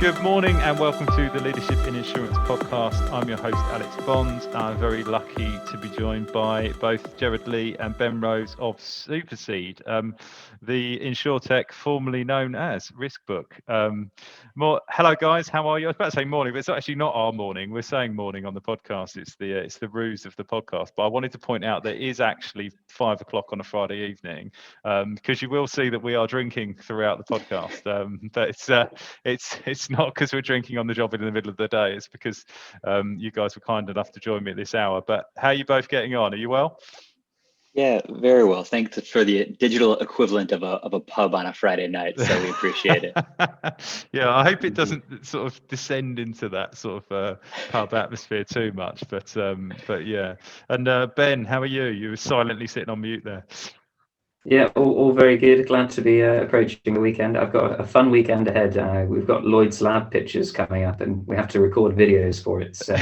Good morning and welcome to the Leadership in Insurance podcast. I'm your host, Alex Bond. I'm very lucky to be joined by both Gerard Lee and Ben Rose of Supercede, the insurtech formerly known as Riskbook. Hello guys, how are you? I was about to say morning, but it's actually not our morning. We're saying morning on the podcast. It's the ruse of the podcast. But I wanted to point out that it is actually 5 o'clock on a Friday evening, because you will see that we are drinking throughout the podcast. But it's not because we're drinking on the job in the middle of the day. It's because you guys were kind enough to join me at this hour. But how are you both getting on? Are you well? Yeah, very well. Thanks for the digital equivalent of a pub on a Friday night. So we appreciate it. Yeah, I hope it doesn't sort of descend into that sort of pub atmosphere too much. But yeah. And Ben, how are you? You were silently sitting on mute there. Yeah, all very good. Glad to be approaching the weekend. I've got a fun weekend ahead. We've got Lloyds lab pictures coming up, and we have to record videos for it. So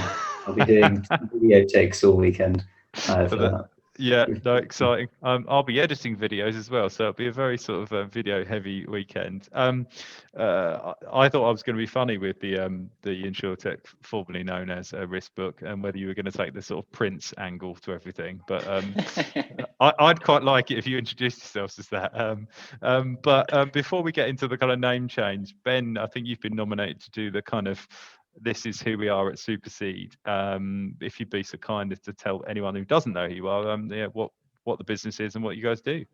I'll be doing video takes all weekend for that. Yeah, no, exciting. I'll be editing videos as well, so it'll be a very sort of video-heavy weekend. I thought I was going to be funny with the insurtech formerly known as Riskbook, and whether you were going to take the sort of Prince angle to everything. But I'd quite like it if you introduced yourselves as that. But before we get into the kind of name change, Ben, I think you've been nominated to do the kind of "This is who we are at Supercede." If you'd be so kind as to tell anyone who doesn't know who you are, what the business is and what you guys do.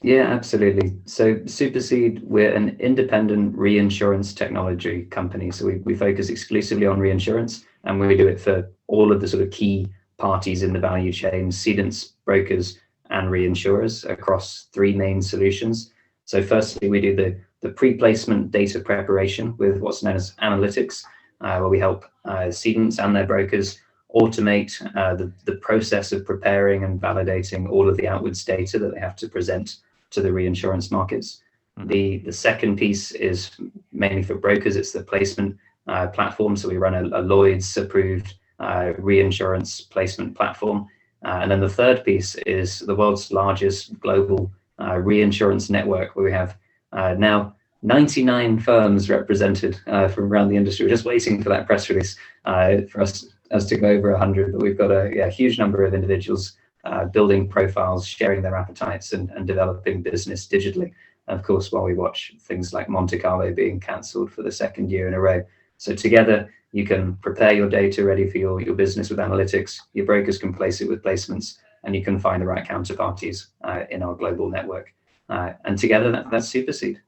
Yeah, absolutely. So Supercede, we're an independent reinsurance technology company. So we focus exclusively on reinsurance, and we do it for all of the sort of key parties in the value chain: cedents, brokers, and reinsurers across 3 main solutions. So firstly, we do the pre-placement data preparation with what's known as analytics, where we help cedents and their brokers automate the process of preparing and validating all of the outwards data that they have to present to the reinsurance markets. Mm-hmm. The second piece is mainly for brokers. It's the placement platform. So we run a Lloyds approved reinsurance placement platform. And then the third piece is the world's largest global reinsurance network, where we have now 99 firms represented from around the industry. We're just waiting for that press release for us to go over 100, but we've got a huge number of individuals building profiles, sharing their appetites, and developing business digitally. And of course, while we watch things like Monte Carlo being cancelled for the 2nd year in a row. So together, you can prepare your data ready for your business with analytics. Your brokers can place it with placements, and you can find the right counterparties in our global network. And together, that's Supercede.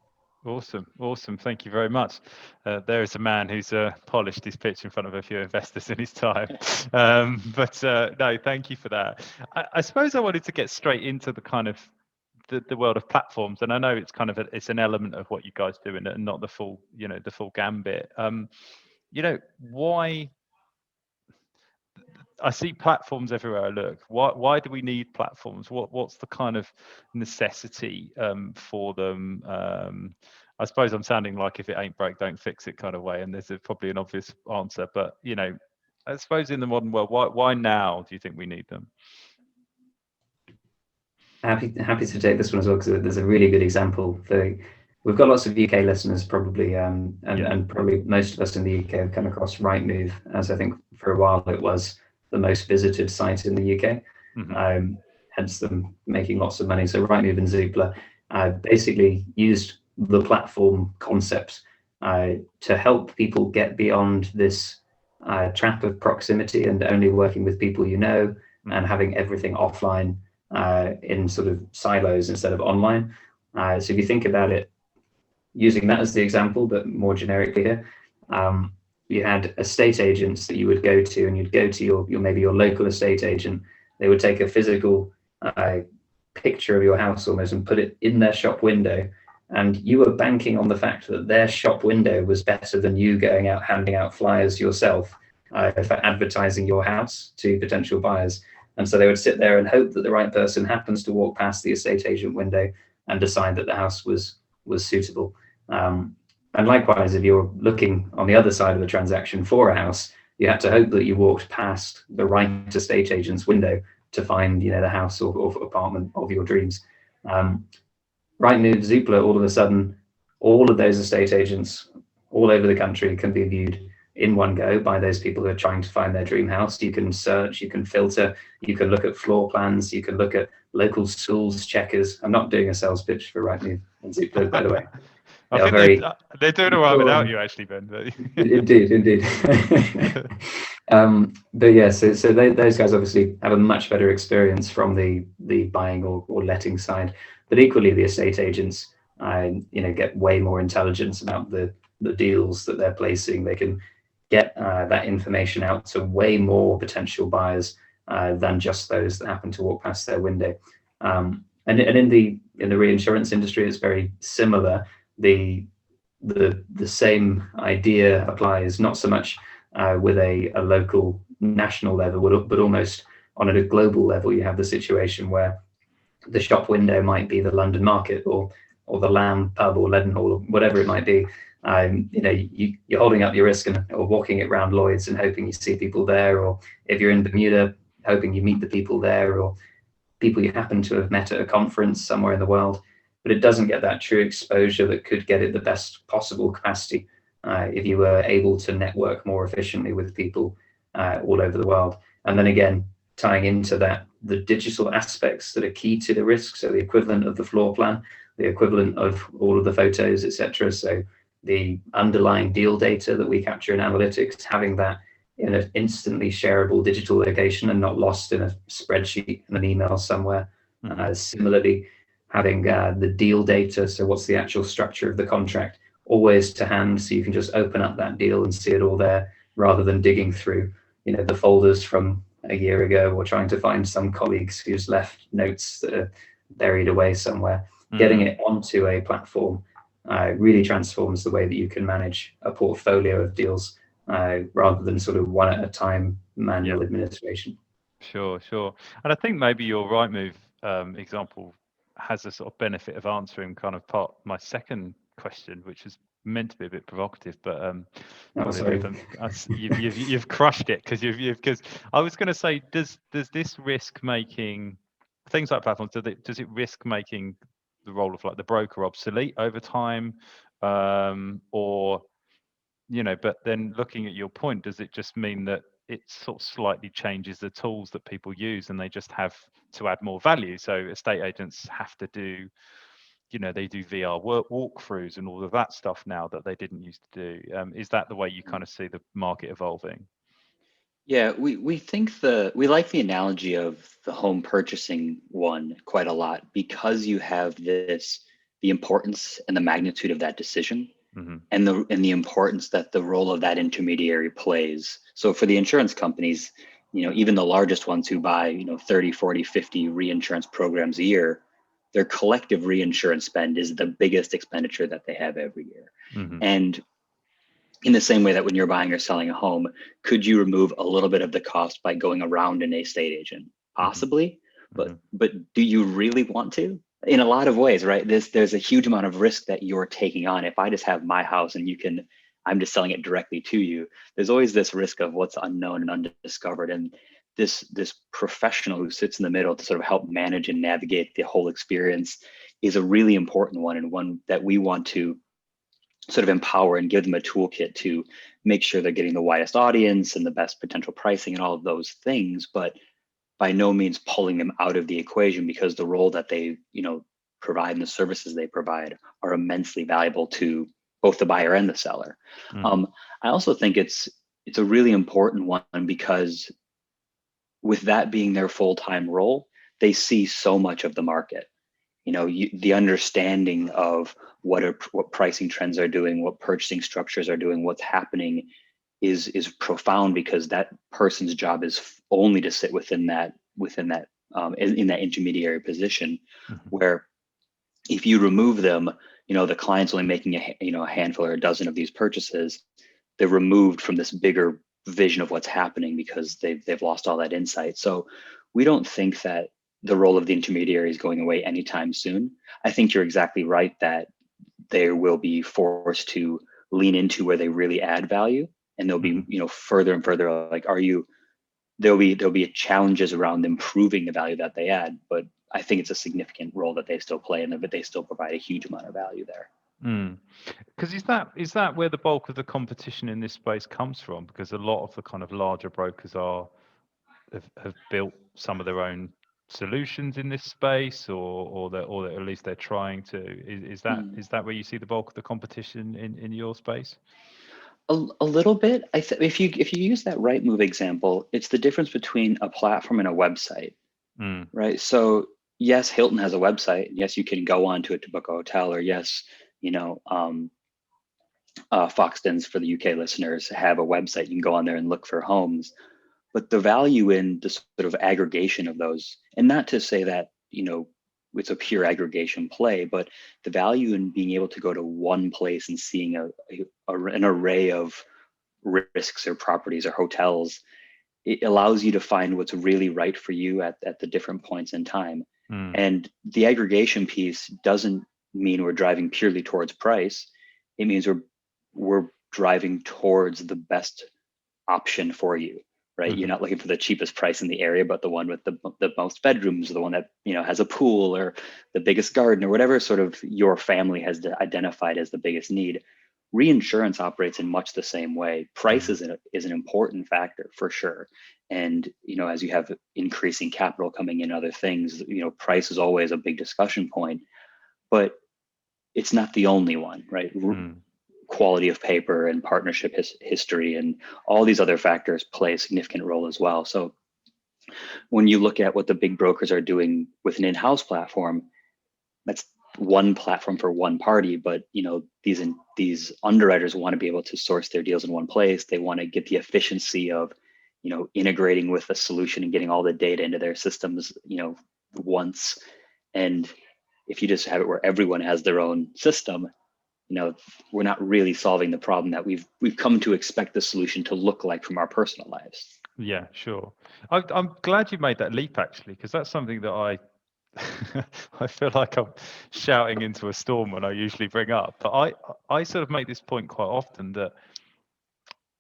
Awesome. Thank you very much. There is a man who's polished his pitch in front of a few investors in his time. No, thank you for that. I suppose I wanted to get straight into the kind of the world of platforms, and I know it's kind of it's an element of what you guys do and not the full gambit. Why? I see platforms everywhere I look. Why do we need platforms? What's the kind of necessity for them? I suppose I'm sounding like if it ain't broke, don't fix it kind of way, and there's probably an obvious answer. But I suppose in the modern world, why now do you think we need them? Happy to take this one as well, because there's a really good example. We've got lots of UK listeners probably, and probably most of us in the UK have come across Rightmove, as I think for a while it was the most visited site in the UK, mm-hmm. Hence them making lots of money. So Rightmove and Zoopla basically used the platform concept to help people get beyond this trap of proximity and only working with people mm-hmm. and having everything offline in sort of silos instead of online. So if you think about it, using that as the example, but more generically here, you had estate agents that you would go to, and you'd go to your local estate agent. They would take a physical picture of your house almost and put it in their shop window, and you were banking on the fact that their shop window was better than you going out handing out flyers yourself for advertising your house to potential buyers. And so they would sit there and hope that the right person happens to walk past the estate agent window and decide that the house was suitable. And likewise, if you're looking on the other side of the transaction for a house, you had to hope that you walked past the right estate agent's window to find, the house or apartment of your dreams. Rightmove, Zoopla, all of a sudden, all of those estate agents all over the country can be viewed in one go by those people who are trying to find their dream house. You can search, you can filter, you can look at floor plans, you can look at local schools checkers. I'm not doing a sales pitch for Rightmove and Zoopla, by the way. I think they're doing all right without you, actually, Ben. Indeed. But yeah, so those guys obviously have a much better experience from the buying or letting side. But equally, the estate agents, get way more intelligence about the deals that they're placing. They can get that information out to way more potential buyers than just those that happen to walk past their window. And in the reinsurance industry, it's very similar. The same idea applies, not so much with a local national level, but almost on a global level. You have the situation where the shop window might be the London market or the Lamb pub or Leadenhall or whatever it might be. You're holding up your risk or walking it around Lloyds and hoping you see people there, or if you're in Bermuda, hoping you meet the people there, or people you happen to have met at a conference somewhere in the world. But it doesn't get that true exposure that could get it the best possible capacity if you were able to network more efficiently with people all over the world. And then again, tying into that, the digital aspects that are key to the risk, so the equivalent of the floor plan, the equivalent of all of the photos, etc. So the underlying deal data that we capture in analytics, having that in an instantly shareable digital location and not lost in a spreadsheet and an email somewhere. Similarly, having the deal data, so what's the actual structure of the contract, always to hand, so you can just open up that deal and see it all there, rather than digging through the folders from a year ago or trying to find some colleagues who's left notes that are buried away somewhere. Getting it onto a platform really transforms the way that you can manage a portfolio of deals rather than sort of one at a time manual administration. Sure. And I think maybe your Rightmove example has a sort of benefit of answering kind of my second question, which is meant to be a bit provocative, but you've crushed it, because I was going to say, does this risk making things like platforms, does it risk making the role of like the broker obsolete over time, or but then looking at your point, does it just mean that it sort of slightly changes the tools that people use and they just have to add more value? So estate agents have to do, they do VR walkthroughs and all of that stuff now that they didn't used to do. Is that the way you kind of see the market evolving? Yeah, we think we like the analogy of the home purchasing one quite a lot, because you have the importance and the magnitude of that decision, and the importance that the role of that intermediary plays. So for the insurance companies, even the largest ones who buy 30, 40, 50 reinsurance programs a year, their collective reinsurance spend is the biggest expenditure that they have every year. And in the same way that when you're buying or selling a home, could you remove a little bit of the cost by going around an estate agent? Possibly, but do you really want to? In a lot of ways, right? There's a huge amount of risk that you're taking on. If I just have my house and I'm just selling it directly to you, there's always this risk of what's unknown and undiscovered. And this professional who sits in the middle to sort of help manage and navigate the whole experience is a really important one, and one that we want to sort of empower and give them a toolkit to make sure they're getting the widest audience and the best potential pricing and all of those things, but by no means pulling them out of the equation, because the role that they provide and the services they provide are immensely valuable to both the buyer and the seller. I also think it's a really important one, because with that being their full-time role, they see so much of the market. The understanding of what pricing trends are doing, what purchasing structures are doing, what's happening is profound, because that person's job is only to sit within that in that intermediary position, where if you remove them, the client's only making a handful or a dozen of these purchases. They're removed from this bigger vision of what's happening because they've lost all that insight. So we don't think that the role of the intermediary is going away anytime soon. I think you're exactly right that they will be forced to lean into where they really add value, and they'll be further and further like, there'll be challenges around improving the value that they add, but I think it's a significant role that they still play, and that they still provide a huge amount of value there. Because is that where the bulk of the competition in this space comes from? Because a lot of the kind of larger brokers have built some of their own solutions in this space, or at least they're trying to. Is that where you see the bulk of the competition in your space? A little bit. If you use that Rightmove example, it's the difference between a platform and a website, right? So yes, Hilton has a website. Yes, you can go onto it to book a hotel, or yes, Foxtons, for the UK listeners, have a website. You can go on there and look for homes. But the value in the sort of aggregation of those, and not to say that, it's a pure aggregation play, but the value in being able to go to one place and seeing an array of risks or properties or hotels, it allows you to find what's really right for you at the different points in time. And the aggregation piece doesn't mean we're driving purely towards price. It means we're driving towards the best option for you, right? You're not looking for the cheapest price in the area, but the one with the most bedrooms, or the one that has a pool, or the biggest garden, or whatever sort of your family has identified as the biggest need. Reinsurance operates in much the same way. Price is an important factor for sure. And as you have increasing capital coming in, other things, price is always a big discussion point, but it's not the only one, right? Quality of paper and partnership history and all these other factors play a significant role as well. So when you look at what the big brokers are doing with an in-house platform, that's one platform for one party, but these underwriters want to be able to source their deals in one place. They want to get the efficiency of integrating with a solution and getting all the data into their systems once. And if you just have it where everyone has their own system, we're not really solving the problem that we've come to expect the solution to look like from our personal lives. Yeah, sure. I'm glad you made that leap, actually, because that's something that I feel like I'm shouting into a storm when I usually bring up. But I sort of make this point quite often, that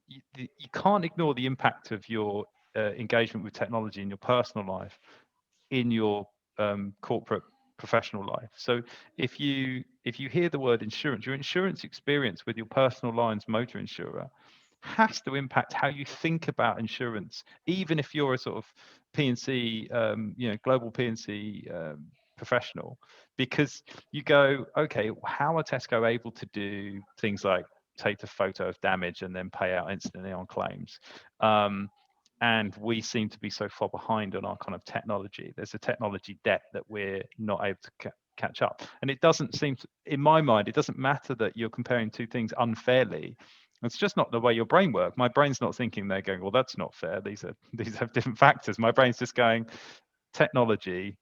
you can't ignore the impact of your engagement with technology in your personal life, in your corporate professional life. So if you hear the word insurance, your insurance experience with your personal lines motor insurer has to impact how you think about insurance, even if you're a sort of P&C, global P&C professional, because you go, okay, how are Tesco able to do things like take a photo of damage and then pay out instantly on claims? And we seem to be so far behind on our kind of technology. There's a technology debt that we're not able to catch up. And it doesn't seem to, in my mind, it doesn't matter that you're comparing two things unfairly. It's just not the way your brain works. My brain's not thinking, they're going, well, that's not fair. These have different factors. My brain's just going, technology.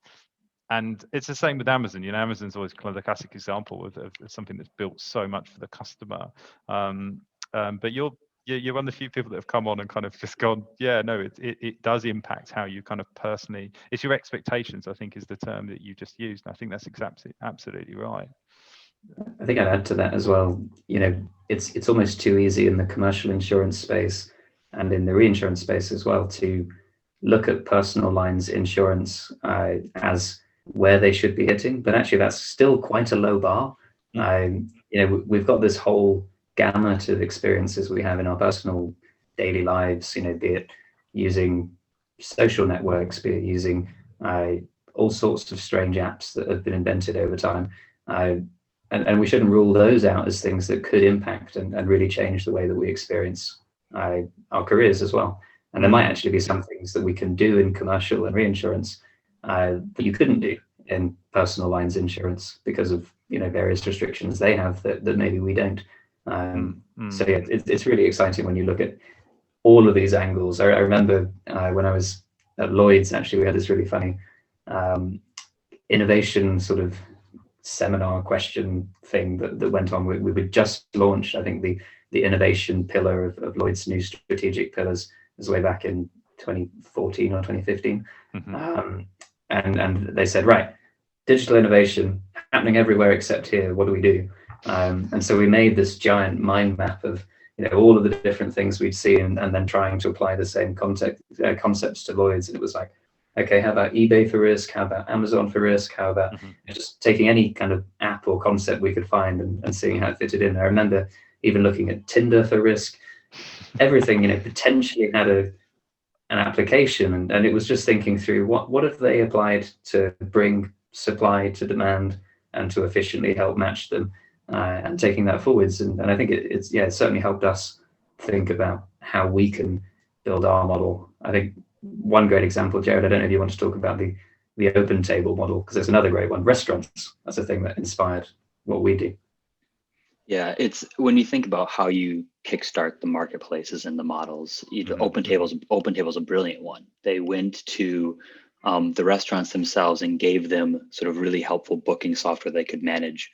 And it's the same with Amazon. Amazon's always kind of the classic example of something that's built so much for the customer. But you're one of the few people that have come on and kind of just gone, yeah, no, it does impact how you kind of personally, it's your expectations, I think, is the term that you just used. And I think that's absolutely right. I think I'd add to that as well. It's almost too easy in the commercial insurance space and in the reinsurance space as well to look at personal lines insurance as where they should be hitting, but actually that's still quite a low bar. We've got this whole gamut of experiences we have in our personal daily lives, be it using social networks, be it using all sorts of strange apps that have been invented over time. And we shouldn't rule those out as things that could impact and really change the way that we experience our careers as well. And there might actually be some things that we can do in commercial and reinsurance that you couldn't do in personal lines insurance because of various restrictions they have that maybe we don't. So yeah, it's really exciting when you look at all of these angles. I remember when I was at Lloyds, actually, we had this really funny innovation sort of seminar question thing that went on. We would just launched, I think, the innovation pillar of Lloyd's new strategic pillars was way back in 2014 or 2015. And they said, right, digital innovation happening everywhere except here. What do we do? And so we made this giant mind map of all of the different things we'd seen, and then trying to apply the same concepts to Lloyd's. And it was like, okay, how about eBay for risk? How about Amazon for risk? How about just taking any kind of app or concept we could find and seeing how it fitted in? I remember even looking at Tinder for risk. Everything, potentially had an application, and it was just thinking through what have they applied to bring supply to demand and to efficiently help match them, and taking that forwards. And I think it's certainly helped us think about how we can build our model. I think one great example, Jared, I don't know if you want to talk about the Opentable model, because there's another great one, restaurants. That's a thing that inspired what we do. Yeah, it's when you think about how you kickstart the marketplaces and the models, Opentable's a brilliant one. They went to the restaurants themselves and gave them sort of really helpful booking software they could manage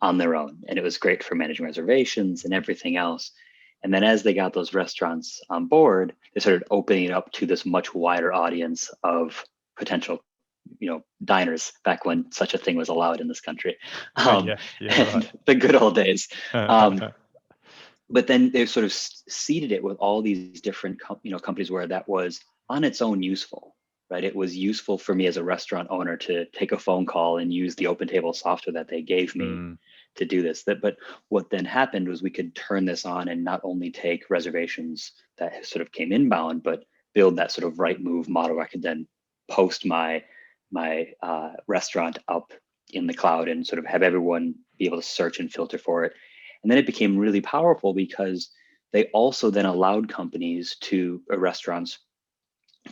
on their own. And it was great for managing reservations and everything else. And then as they got those restaurants on board, they started opening it up to this much wider audience of potential diners, back when such a thing was allowed in this country. Right. The good old days. But then they sort of seeded it with all these different companies where that was on its own useful, right? It was useful for me as a restaurant owner to take a phone call and use the Opentable software that they gave me to do this. But what then happened was we could turn this on and not only take reservations that sort of came inbound, but build that sort of right move model where I could then post my restaurant up in the cloud and sort of have everyone be able to search and filter for it. And then it became really powerful because they also then allowed restaurants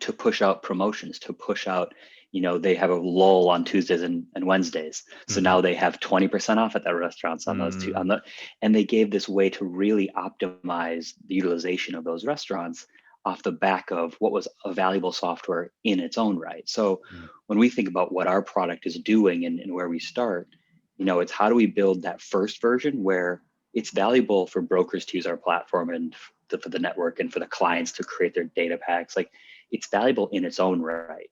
to push out promotions, to push out, they have a lull on Tuesdays and Wednesdays. So now they have 20% off at their restaurants on those two, and they gave this way to really optimize the utilization of those restaurants off the back of what was a valuable software in its own right. So when we think about what our product is doing and where we start, it's how do we build that first version where it's valuable for brokers to use our platform and for the network and for the clients to create their data packs. Like, it's valuable in its own right.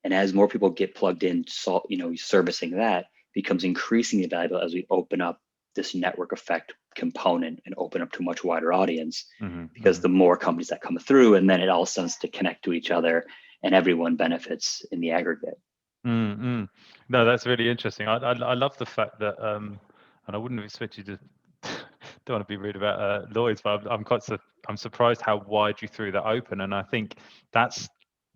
And as more people get plugged in, servicing that becomes increasingly valuable as we open up this network effect component and open up to a much wider audience, because the more companies that come through, and then it all starts to connect to each other and everyone benefits in the aggregate. No, that's really interesting. I love the fact that, and I wouldn't have expected you to, don't want to be rude about Lloyds, but I'm surprised how wide you threw that open. And I think that's,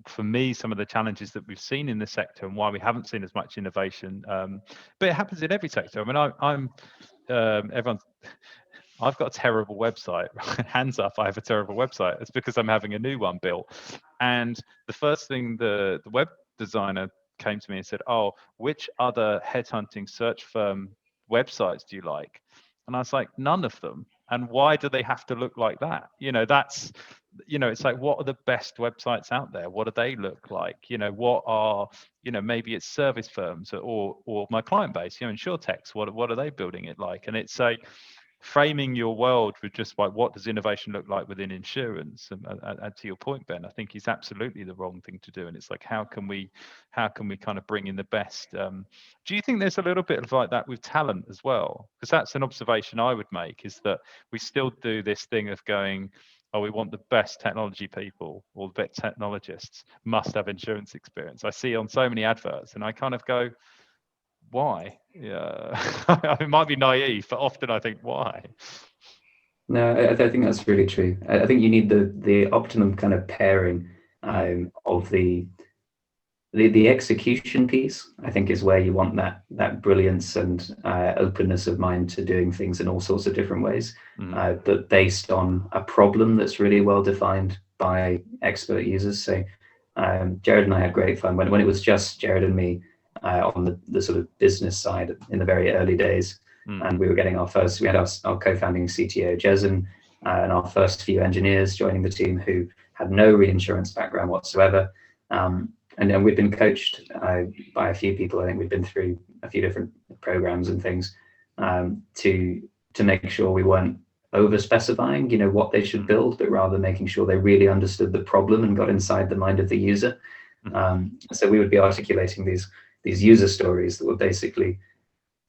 for me, some of the challenges that we've seen in the sector and why we haven't seen as much innovation. But it happens in every sector. I mean, I've got a terrible website. Hands up, I have a terrible website. It's because I'm having a new one built. And the first thing the web designer came to me and said, "Oh, which other headhunting search firm websites do you like?" And I was like, "None of them. And why do they have to look like that?" That's, it's like, what are the best websites out there? What do they look like? What are, maybe it's service firms or my client base, InsurTechs, what are they building it like? And it's like framing your world with just like, what does innovation look like within insurance? And to your point, Ben, I think is absolutely the wrong thing to do. And it's like, how can we kind of bring in the best? Do you think there's a little bit of like that with talent as well? Because that's an observation I would make, is that we still do this thing of going, oh, we want the best technology people, or the best technologists must have insurance experience. I see on so many adverts and I kind of go, why? Yeah, it might be naive, but often I think, why? No, I think that's really true. I think you need the optimum kind of pairing of the execution piece. I think is where you want that brilliance and openness of mind to doing things in all sorts of different ways, but based on a problem that's really well defined by expert users. So Jared and I had great fun when it was just Jared and me on the sort of business side in the very early days. And we were getting we had our co-founding CTO, Jezin, and our first few engineers joining the team who had no reinsurance background whatsoever. And then we'd been coached by a few people. I think we'd been through a few different programs and things to make sure we weren't over specifying, what they should build, but rather making sure they really understood the problem and got inside the mind of the user. So we would be articulating these user stories that were basically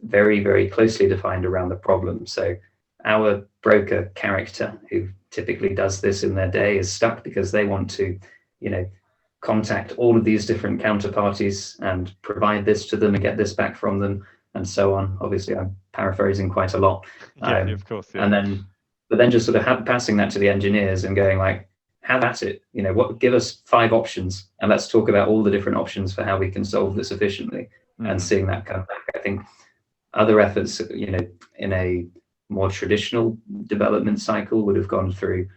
very, very closely defined around the problem. So our broker character, who typically does this in their day, is stuck because they want to, contact all of these different counterparties and provide this to them and get this back from them and so on. Obviously, I'm paraphrasing quite a lot. Yeah, of course. Yeah. But then just sort of passing that to the engineers and going like, have at it. Give us 5 options and let's talk about all the different options for how we can solve this efficiently. And seeing that come back. I think other efforts, in a more traditional development cycle would have gone through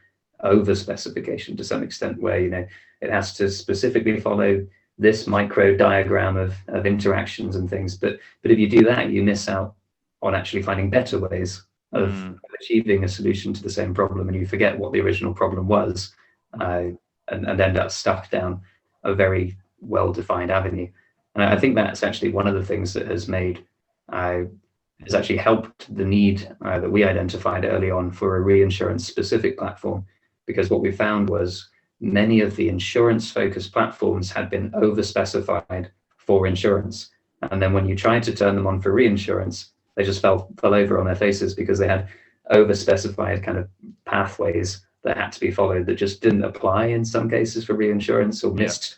over specification to some extent, where it has to specifically follow this micro diagram of interactions and things. But if you do that, you miss out on actually finding better ways of achieving a solution to the same problem, and you forget what the original problem was, and end up stuck down a very well-defined avenue. And I think that's actually one of the things that has actually helped the need that we identified early on for a reinsurance specific platform, because what we found was many of the insurance focused platforms had been over specified for insurance. And then when you tried to turn them on for reinsurance, they just fell over on their faces because they had over specified kind of pathways that had to be followed that just didn't apply in some cases for reinsurance, or missed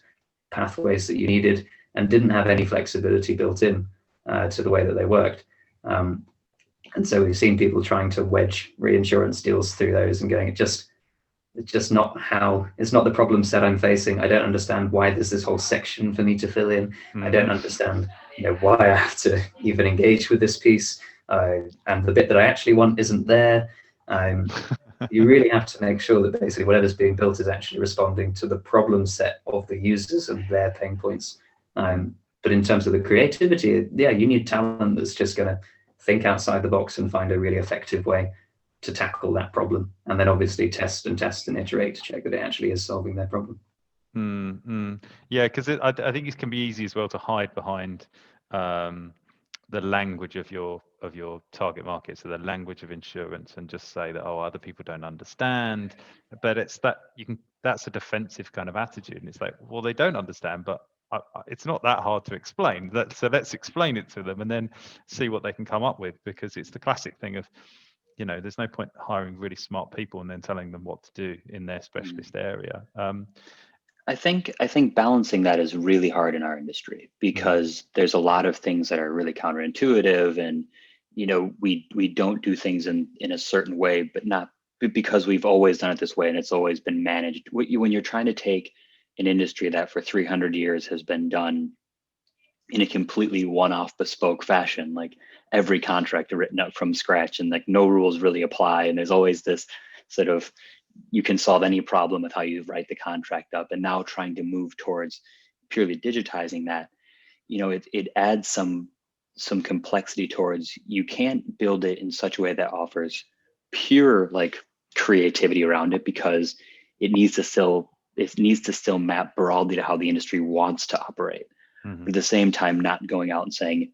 pathways that you needed and didn't have any flexibility built in to the way that they worked. And so we've seen people trying to wedge reinsurance deals through those and going, it's just not it's not the problem set I'm facing. I don't understand why there's this whole section for me to fill in. I don't understand, why I have to even engage with this piece. And the bit that I actually want isn't there. You really have to make sure that basically whatever's being built is actually responding to the problem set of the users and their pain points. But in terms of the creativity, you need talent that's just going to think outside the box and find a really effective way to tackle that problem, and then obviously test and iterate to check that it actually is solving their problem. Yeah, because I think it can be easy as well to hide behind the language of your target market, so the language of insurance, and just say that other people don't understand. But it's that's a defensive kind of attitude, and it's like, well, they don't understand, but it's not that hard to explain. So let's explain it to them and then see what they can come up with, because it's the classic thing of, there's no point hiring really smart people and then telling them what to do in their specialist area. I think balancing that is really hard in our industry, because there's a lot of things that are really counterintuitive, and we don't do things in a certain way, but not because we've always done it this way and it's always been managed. When you're trying to take an industry that for 300 years has been done in a completely one-off bespoke fashion, like every contract written up from scratch, and like no rules really apply, and there's always this sort of, you can solve any problem with how you write the contract up, and now trying to move towards purely digitizing that, it adds some complexity towards, you can't build it in such a way that offers pure like creativity around it, because it needs to still map broadly to how the industry wants to operate. At the same time, not going out and saying,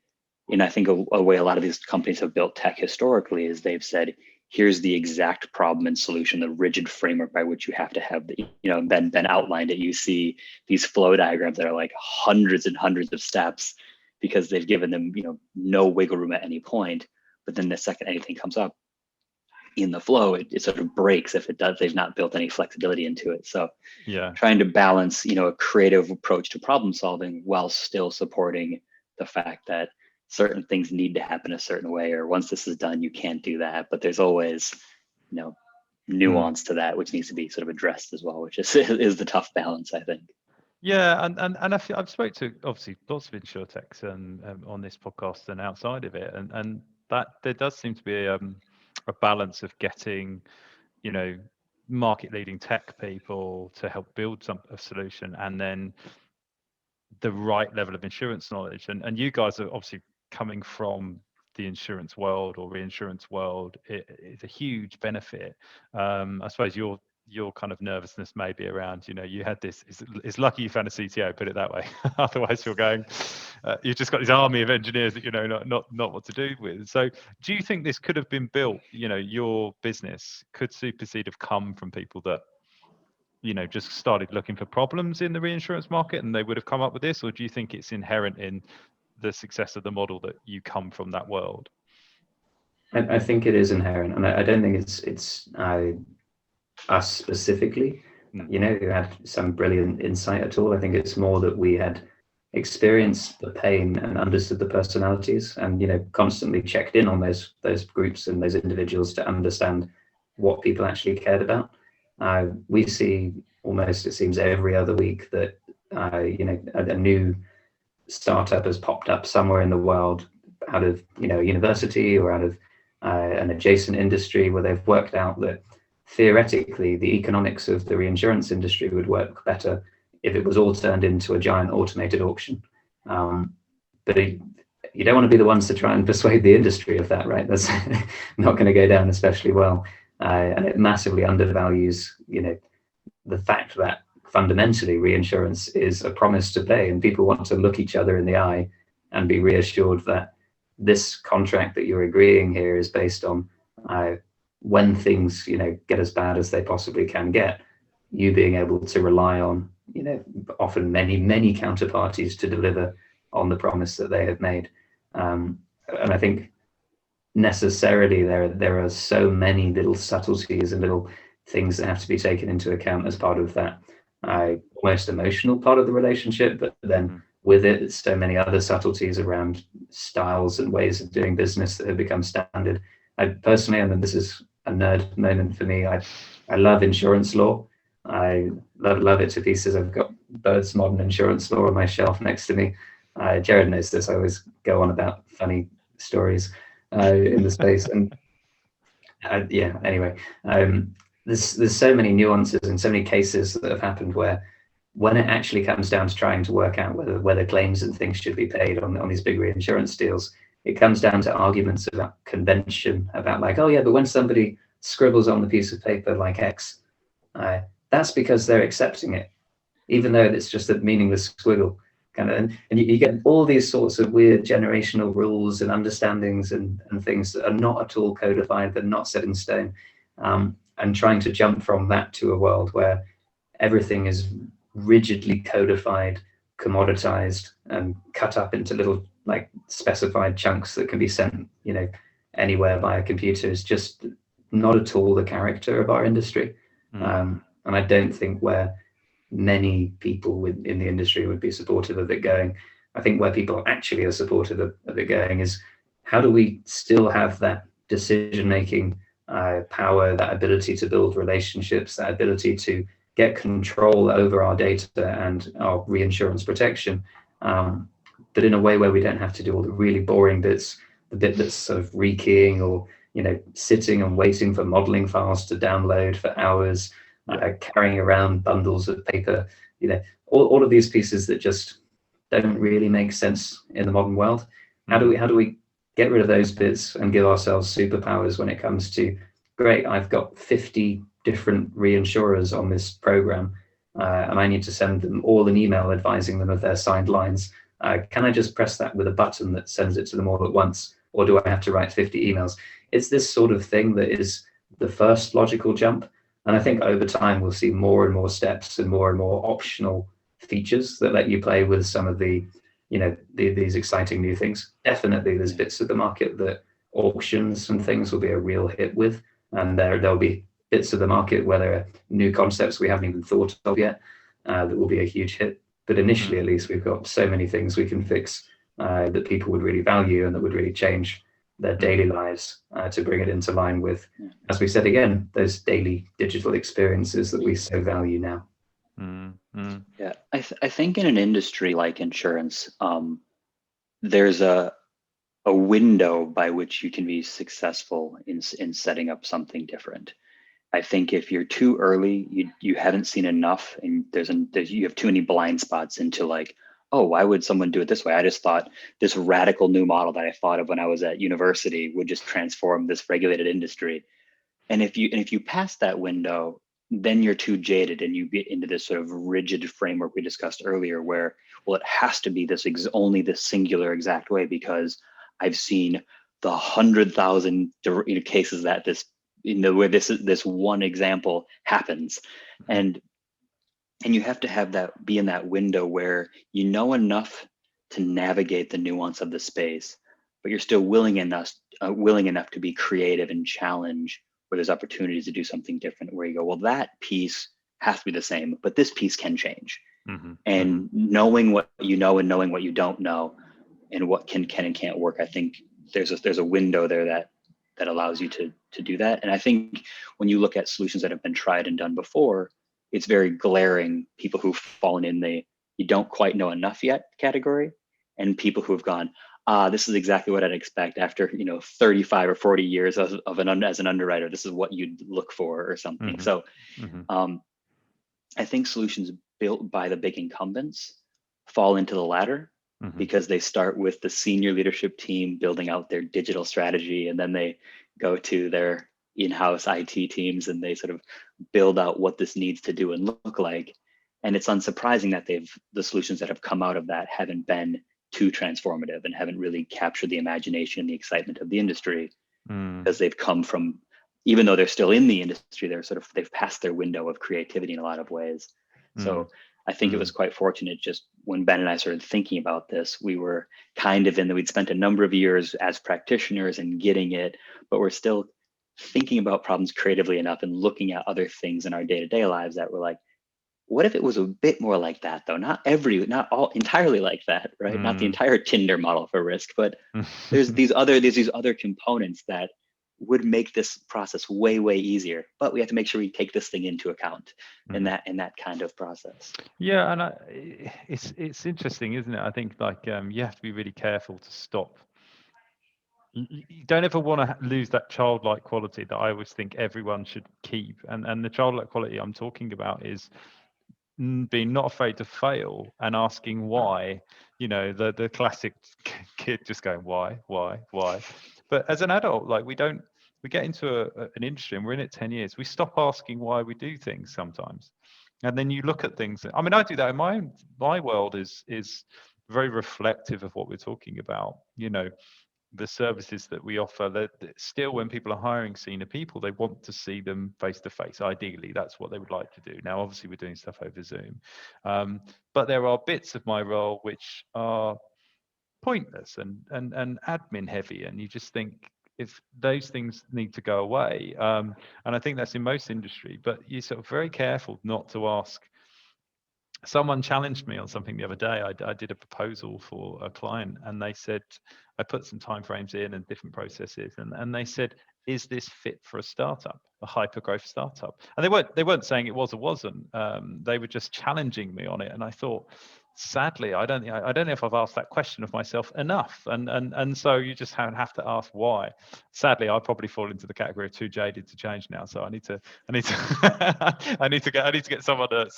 and I think a way a lot of these companies have built tech historically is they've said, here's the exact problem and solution, the rigid framework by which you have to have been outlined it. You see these flow diagrams that are like hundreds and hundreds of steps, because they've given them, no wiggle room at any point. But then the second anything comes up in the flow, it sort of breaks if they've not built any flexibility into it. So trying to balance, a creative approach to problem solving while still supporting the fact that certain things need to happen a certain way, or once this is done, you can't do that. But there's always, nuance to that, which needs to be sort of addressed as well, which is the tough balance, I think. Yeah, and I've spoke to obviously lots of insurtechs and on this podcast and outside of it, and that there does seem to be a balance of getting, market leading tech people to help build a solution, and then the right level of insurance knowledge. And you guys are obviously coming from the insurance world or reinsurance world. It's a huge benefit. I suppose your kind of nervousness may be around, you had this, it's lucky you found a CTO, put it that way. Otherwise you're going, you've just got this army of engineers that not what to do with. So do you think this could have been built, your business, could Supercede have come from people that, just started looking for problems in the reinsurance market and they would have come up with this? Or do you think it's inherent in the success of the model that you come from that world? I think it is inherent, and I don't think it's us specifically. who had some brilliant insight at all. I think it's more that we had experienced the pain and understood the personalities, and constantly checked in on those groups and those individuals to understand what people actually cared about. We see almost, it seems, every other week that a new startup has popped up somewhere in the world out of a university or out of an adjacent industry, where they've worked out that theoretically the economics of the reinsurance industry would work better if it was all turned into a giant automated auction. But you don't want to be the ones to try and persuade the industry of that, right? That's not going to go down especially well. And it massively undervalues, the fact that fundamentally reinsurance is a promise to pay, and people want to look each other in the eye and be reassured that this contract that you're agreeing here is based on when things, get as bad as they possibly can get, you being able to rely on, often many counterparties to deliver on the promise that they have made. And I think necessarily there are so many little subtleties and little things that have to be taken into account as part of that almost emotional part of the relationship, but then with it, so many other subtleties around styles and ways of doing business that have become standard. I personally, and this is a nerd moment for me, I love insurance law. I love it to pieces. I've got Bird's Modern Insurance Law on my shelf next to me. Jared knows this. I always go on about funny stories in the space. And anyway, there's so many nuances and so many cases that have happened where, when it actually comes down to trying to work out whether claims and things should be paid on these big reinsurance deals, it comes down to arguments about convention, about like, oh yeah, but when somebody scribbles on the piece of paper like X, that's because they're accepting it, even though it's just a meaningless squiggle. And you get all these sorts of weird generational rules and understandings and things that are not at all codified, they're not set in stone. And trying to jump from that to a world where everything is rigidly codified, commoditized, and cut up into little like specified chunks that can be sent, anywhere by a computer, is just not at all the character of our industry. And I don't think where many people in the industry would be supportive of it going. I think where people actually are supportive of it going is, how do we still have that decision-making power, that ability to build relationships, that ability to get control over our data and our reinsurance protection, but in a way where we don't have to do all the really boring bits, the bit that's sort of rekeying or sitting and waiting for modeling files to download for hours, carrying around bundles of paper, all of these pieces that just don't really make sense in the modern world. How do we get rid of those bits and give ourselves superpowers when it comes to, great, I've got 50 different reinsurers on this program, and I need to send them all an email advising them of their signed lines. Can I just press that with a button that sends it to them all at once, or do I have to write 50 emails? It's this sort of thing that is the first logical jump. And I think over time, we'll see more and more steps and more optional features that let you play with some of these exciting new things. Definitely, there's bits of the market that auctions and things will be a real hit with. And there'll be bits of the market where there are new concepts we haven't even thought of yet that will be a huge hit. But initially, at least, we've got so many things we can fix that people would really value and that would really change their daily lives to bring it into line with, as we said again, those daily digital experiences that we so value now. Yeah, I think in an industry like insurance, there's a window by which you can be successful in setting up something different. I think if you're too early, you haven't seen enough, and you have too many blind spots into like, oh, why would someone do it this way? I just thought this radical new model that I thought of when I was at university would just transform this regulated industry. And if you pass that window, then you're too jaded and you get into this sort of rigid framework we discussed earlier where, well, it has to be this only this singular exact way because I've seen the 100,000 cases that this, where this one example happens. And you have to have that be in that window where you know enough to navigate the nuance of the space, but you're still willing enough to be creative and challenge where there's opportunities to do something different, where you go, well, that piece have to be the same, but this piece can change. Mm-hmm. And knowing what you know and knowing what you don't know and what can and can't work, I think there's a window there that allows you to do that. And I think when you look at solutions that have been tried and done before, it's very glaring, people who've fallen in the you don't quite know enough yet category, and people who have gone, this is exactly what I'd expect after 35 or 40 years as an underwriter. This is what you'd look for or something. Mm-hmm. So Mm-hmm. I think solutions built by the big incumbents fall into the latter, Mm-hmm. because they start with the senior leadership team building out their digital strategy, and then they go to their in-house IT teams and they sort of build out what this needs to do and look like. And it's unsurprising that the solutions that have come out of that haven't been too transformative and haven't really captured the imagination and the excitement of the industry, because they've come from, even though they're still in the industry, they've passed their window of creativity in a lot of ways. So I think it was quite fortunate, just when Ben and I started thinking about this, we were kind of we'd spent a number of years as practitioners and getting it, but we're still thinking about problems creatively enough and looking at other things in our day-to-day lives that were like, what if it was a bit more like that though? Not all entirely like that, right? Not the entire Tinder model for risk, but there's these other components that would make this process way, way easier. But we have to make sure we take this thing into account in that kind of process. Yeah, and it's interesting, isn't it? I think you have to be really careful to stop. You don't ever want to lose that childlike quality that I always think everyone should keep. And the childlike quality I'm talking about is being not afraid to fail and asking why. The classic kid just going why. But as an adult, we get into an industry and we're in it 10 years, we stop asking why we do things sometimes, and then you look at things. I mean, I do that in my world is very reflective of what we're talking about. The services that we offer, that still, when people are hiring senior people, they want to see them face to face. Ideally, that's what they would like to do. Now, obviously, we're doing stuff over Zoom, but there are bits of my role which are pointless and admin heavy, and you just think if those things need to go away. And I think that's in most industry, but you're sort of very careful not to ask. Someone challenged me on something the other day. I did a proposal for a client, and they said, I put some timeframes in and different processes, and they said, is this fit for a startup, a hyper-growth startup? And they weren't saying it was or wasn't. They were just challenging me on it, and I thought, sadly, I don't know if I've asked that question of myself enough, and so you just have to ask why. Sadly, I probably fall into the category of too jaded to change now, so I need to I need to get someone that's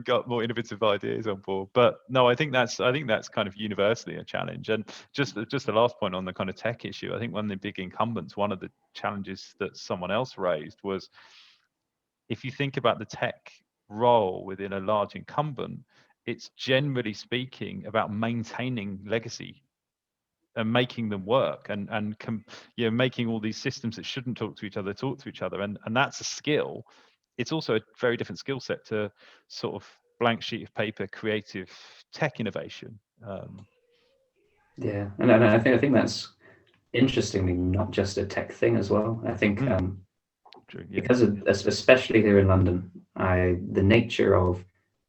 got more innovative ideas on board. But no, I think that's kind of universally a challenge. And just the last point on the kind of tech issue, I think one of the big incumbents, one of the challenges that someone else raised was, if you think about the tech role within a large incumbent, it's generally speaking about maintaining legacy and making them work, and making all these systems that shouldn't talk to each other, and that's a skill. It's also a very different skill set to sort of blank sheet of paper creative tech innovation. Yeah, and I think that's interestingly not just a tech thing as well. I think True, yeah. because of, especially here in London, the nature of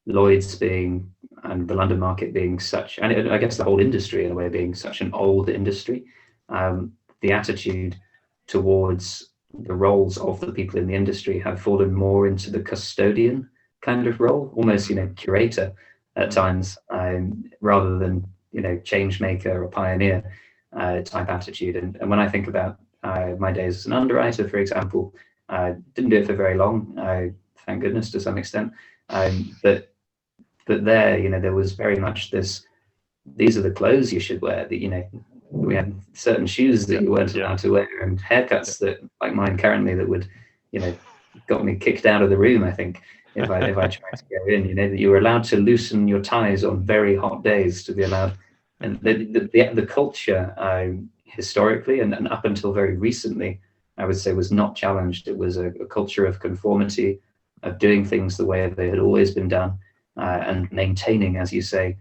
Lloyds being, and the London market being such, and I guess the whole industry in a way being such an old industry, the attitude towards the roles of the people in the industry have fallen more into the custodian kind of role, almost curator at times, rather than change maker or pioneer type attitude. And when I think about my days as an underwriter, for example, I didn't do it for very long, thank goodness, to some extent, but there, there was very much this, these are the clothes you should wear, that we had certain shoes that you weren't allowed to wear, and haircuts that, like mine currently, that would got me kicked out of the room, I think, if I tried to go in, that you were allowed to loosen your ties on very hot days to be allowed. And the culture historically and up until very recently, I would say, was not challenged. It was a culture of conformity, of doing things the way they had always been done, and maintaining, as you say,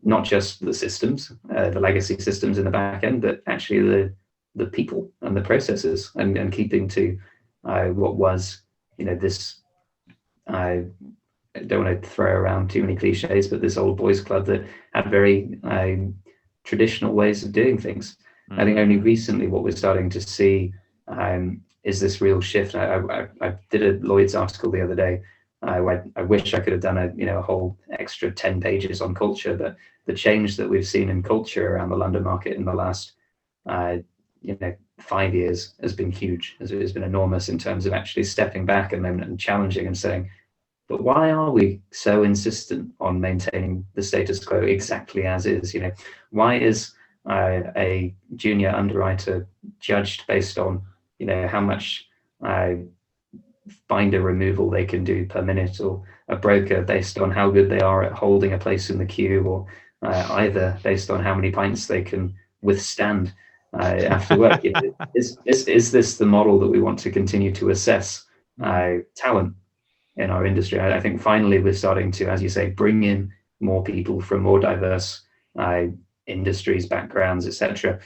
not just the systems, the legacy systems in the back end, but actually the people and the processes, and keeping to what was this, I don't want to throw around too many cliches, but this old boys club that had very traditional ways of doing things. I think only recently what we're starting to see is this real shift. I did a Lloyds article the other day. I wish I could have done a whole extra 10 pages on culture, but the change that we've seen in culture around the London market in the last 5 years has been huge. It's been enormous in terms of actually stepping back and challenging and saying, but why are we so insistent on maintaining the status quo exactly as is? Why is a junior underwriter judged based on how much binder removal they can do per minute, or a broker based on how good they are at holding a place in the queue, or either based on how many pints they can withstand after work? Is this the model that we want to continue to assess talent in our industry? I think finally we're starting to, as you say, bring in more people from more diverse industries, backgrounds, etc.,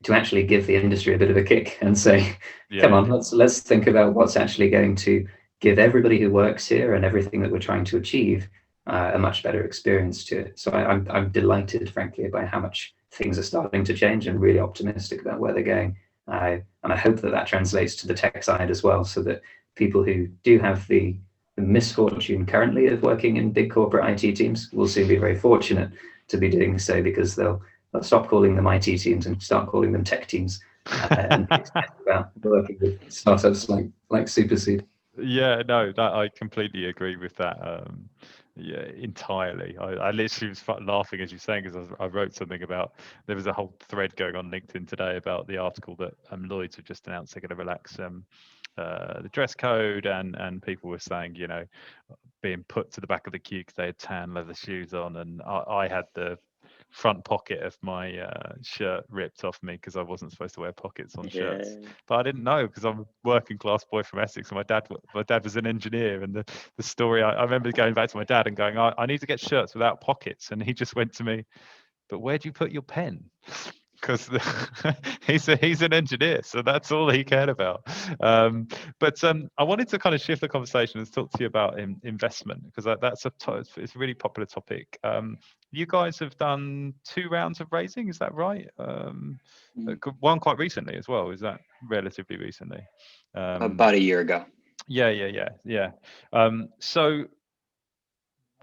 to actually give the industry a bit of a kick and say, come on, let's think about what's actually going to give everybody who works here and everything that we're trying to achieve a much better experience to it. So I'm delighted, frankly, by how much things are starting to change, and really optimistic about where they're going. And I hope that translates to the tech side as well, so that people who do have the misfortune currently of working in big corporate IT teams will soon be very fortunate to be doing so, because they'll stop calling them IT teams and start calling them tech teams, and about working with startups like Supercede. Yeah, no, that I completely agree with that. Entirely. I literally was laughing as you're saying, because I wrote something about, there was a whole thread going on LinkedIn today about the article that Lloyds have just announced they're going to relax the dress code, and people were saying, being put to the back of the queue because they had tan leather shoes on, and I had the front pocket of my shirt ripped off me because I wasn't supposed to wear pockets on shirts, but I didn't know, because I'm a working class boy from Essex, and my dad was an engineer, and the story, I remember going back to my dad and going, I need to get shirts without pockets, and he just went to me, but where do you put your pen? Because he's an engineer, so that's all he cared about. But I wanted to kind of shift the conversation and talk to you about investment, because it's a really popular topic. You guys have done 2 rounds of raising, is that right? One quite recently as well. Is that relatively recently? About a year ago. Yeah. So,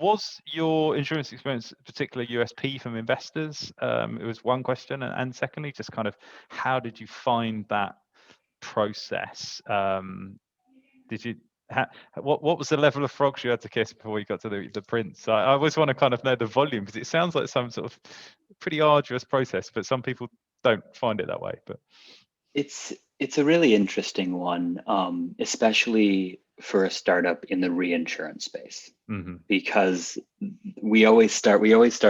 was your insurance experience particularly USP from investors? It was one question, and secondly, just kind of how did you find that process? What was the level of frogs you had to kiss before you got to the prince? I always want to kind of know the volume, because it sounds like some sort of pretty arduous process, but some people don't find it that way. But it's a really interesting one, especially for a startup in the reinsurance space, because we always start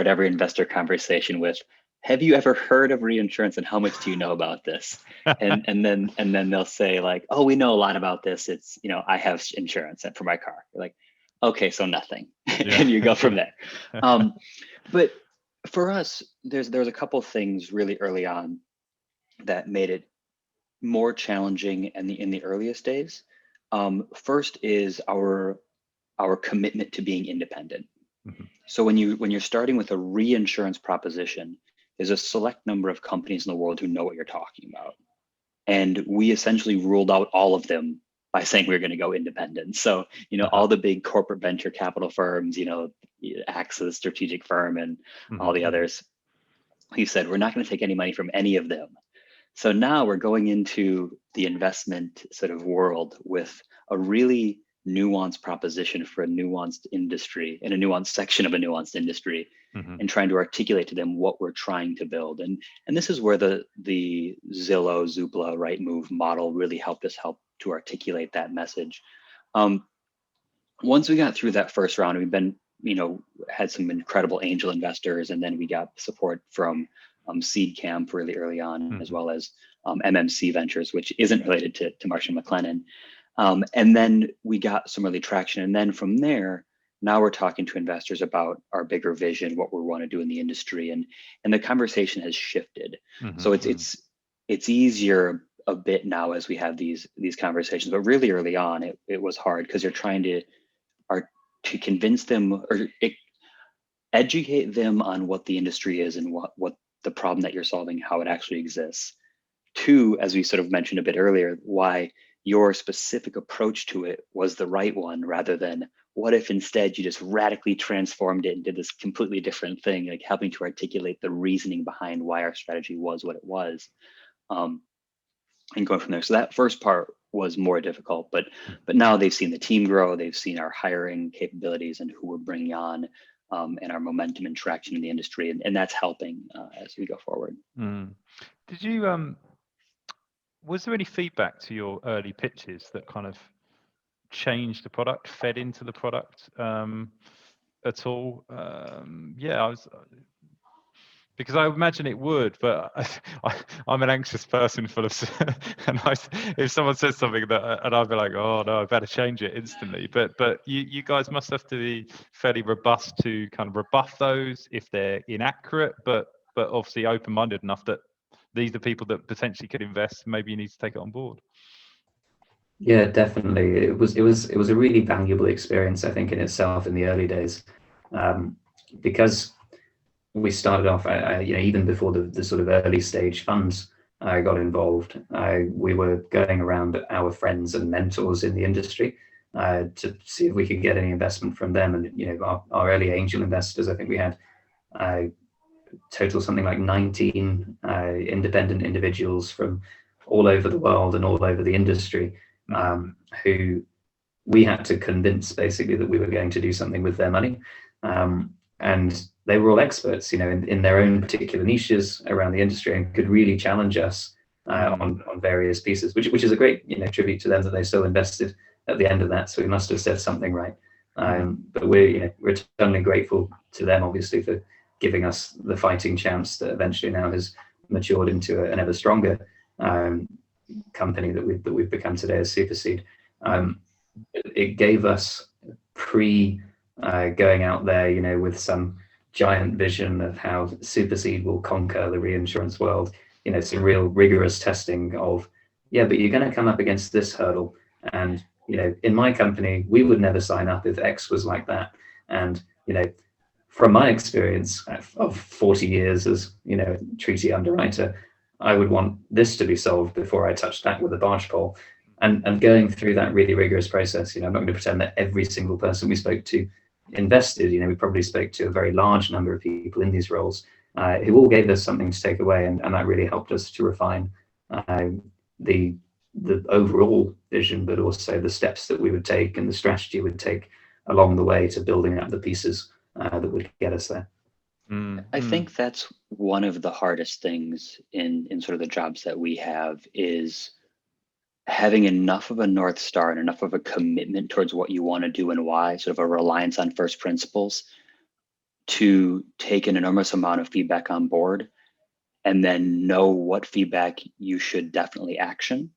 every investor conversation with, have you ever heard of reinsurance, and how much do you know about this? and then they'll say like, oh, we know a lot about this. It's, I have insurance for my car. You're like, okay, so nothing. And you go from there. But for us, there's a couple things really early on that made it more challenging in the earliest days. First is our commitment to being independent. So when you're starting with a reinsurance proposition, there's a select number of companies in the world who know what you're talking about, and we essentially ruled out all of them by saying we were going to go independent. So all the big corporate venture capital firms, Axis strategic firm, and all the others, he said we're not going to take any money from any of them. So now we're going into the investment sort of world with a really nuanced proposition for a nuanced industry, in a nuanced section of a nuanced industry, and trying to articulate to them what we're trying to build. And this is where the Zillow, Zoopla, Rightmove model really helped us to articulate that message. Once we got through that first round, we've been, had some incredible angel investors, and then we got support from Seed Camp really early on, as well as MMC Ventures, which isn't related to Marsh & McLennan. And then we got some early traction. And then from there, now we're talking to investors about our bigger vision, what we want to do in the industry. And the conversation has shifted. So it's easier a bit now as we have these conversations, but really early on, it was hard because you're trying to convince them or educate them on what the industry is and what the problem that you're solving, how it actually exists. Two, as we sort of mentioned a bit earlier, why your specific approach to it was the right one, rather than what if instead you just radically transformed it and did this completely different thing, like helping to articulate the reasoning behind why our strategy was what it was, and going from there. So that first part was more difficult, but now they've seen the team grow, they've seen our hiring capabilities and who we're bringing on, and our momentum and traction in the industry, and that's helping as we go forward. Did you was there any feedback to your early pitches that kind of changed the product, fed into the product at all? Because I imagine it would, but I'm an anxious person full of, and if someone says something and I'd be like, oh no, I better change it instantly. But you guys must have to be fairly robust to kind of rebuff those if they're inaccurate, but obviously open-minded enough that these are people that potentially could invest. Maybe you need to take it on board. Yeah, definitely. It was a really valuable experience, I think, in itself in the early days, because we started off, even before the sort of early stage funds got involved. We were going around our friends and mentors in the industry to see if we could get any investment from them. And our early angel investors, I think we had total something like 19 independent individuals from all over the world and all over the industry, who we had to convince basically that we were going to do something with their money. And they were all experts, in their own particular niches around the industry, and could really challenge us on various pieces, which is a great tribute to them that they still invested at the end of that. So we must have said something right. But we're eternally grateful to them, obviously, for giving us the fighting chance that eventually now has matured into an ever stronger company that we've become today as Supercede. It gave us going out there, with some giant vision of how Supercede will conquer the reinsurance world, some real rigorous testing of, but you're going to come up against this hurdle. And, in my company, we would never sign up if X was like that. And, from my experience of 40 years as, treaty underwriter, I would want this to be solved before I touch that with a barge pole. And going through that really rigorous process, I'm not going to pretend that every single person we spoke to invested. We probably spoke to a very large number of people in these roles who all gave us something to take away, and that really helped us to refine the overall vision, but also the steps that we would take and the strategy would take along the way to building up the pieces that would get us there. I think that's one of the hardest things in sort of the jobs that we have, is having enough of a North Star and enough of a commitment towards what you want to do and why, sort of a reliance on first principles, to take an enormous amount of feedback on board and then know what feedback you should definitely action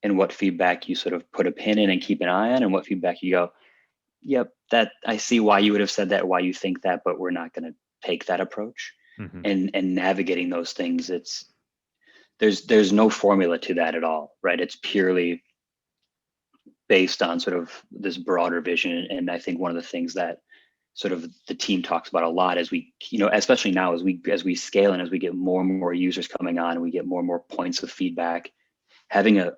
and what feedback you sort of put a pin in and keep an eye on, and what feedback you go, yep, that I see why you would have said that, why you think that, but we're not going to take that approach. And navigating those things, there's no formula to that at all, right? It's purely based on sort of this broader vision. And I think one of the things that sort of the team talks about a lot as we, especially now as we scale and as we get more and more users coming on and we get more and more points of feedback, having a